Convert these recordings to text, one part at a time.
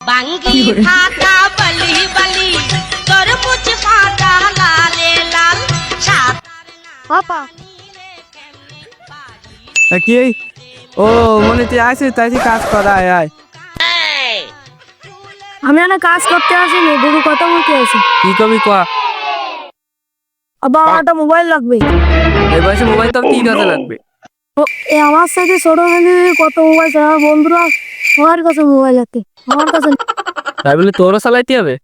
বাঙ্গি ফাটা বলি বলি তরমুজ ফাটা লালে লাল পাপা কি ও মনে তুই আসিস তাই কাজ করা আয় আয় আমি এখানে কাজ করতে আসিনি, দুটো কথা বলতে আসি। কি কবি কয়া আবার আমার একটা মোবাইল লাগবে। এই বয়সে মোবাইল তো কি কাজে লাগবে? আমার সাথে ছোট থেকে কত মোবাইল চাই, আমার বন্ধুরা সবার কাছে মোবাইল আছে, আমার কাছে তাই বলে তোরও চালাইতে হবে?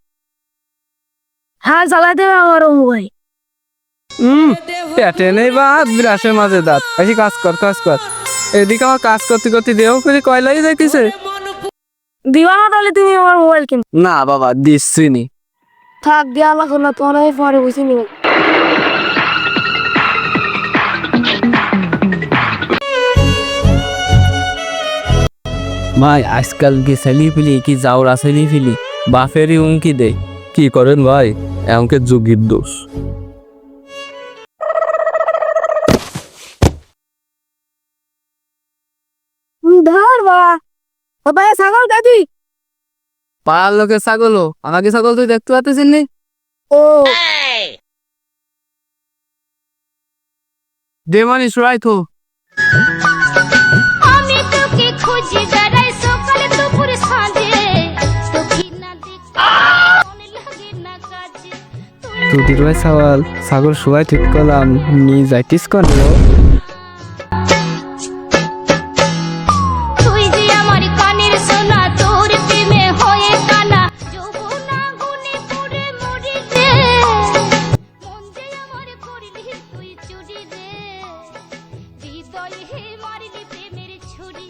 হ্যাঁ চালাইতে হবে আমারও মোবাইল। পেটে নেই বা বিরাসের মাঝে দাঁত, এসে কাজ কর কাজ কর। এদিকে আমার কাজ করতে করতে দেহ করে কয়লাই যাইতেছে। দিবা না তাহলে তুমি আমার মোবাইল কিন। না বাবা দিচ্ছি নি। থাক দেওয়া লাগো না, তোমার আমি পরে বুঝে নিব। ভাই আজকাল কি ছেলি ফেলি কি যাওরা ছেলি ফেলি বাপেরই উমকি দেয়, কি করেন ভাই? এমনকে যুগির দোষ। ধর বাবা, বাবা ছাগল গাদি। পাড়ার লোকের ছাগল, আমাকে ছাগল তুই দেখতে পাচ্ছিস নি? ও দে মানিস রাইট হো। আমি তোকে খুঁজি বেড়াই সকাল দুপুর সাঁঝে তোকে না দেখতে মনে লাগে না কাজে দুদির ভাই ছাগল সবাই ঠিক করলাম, নিয়ে যাইতিস কেন? তুই যে আমার কানের সোনা তোর প্রেমে হয়ে কানা যৌবনা গুনে পুরে মরি রে মন যে আমার করলি তুই চুরি রে হৃদয়ে হে মারলি প্রেমের ছুরি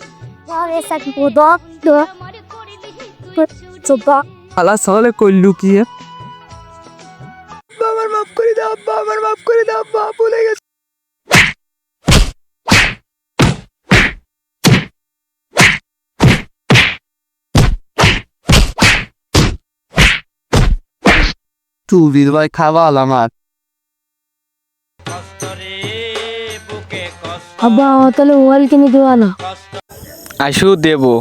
আরে সাকি দক দক আমার করলি তুই চুরি চোপা। আলা সালে কইলু কি? বাবার মাফ করে দাও, বাবার মাফ করে দাও, বাপ ভুলে গেছে। তুই ভাই খাওয়া আমার আব্বা আমার তাহলে মোবাইল কিনে দেওয়া না। আইসু দেবো।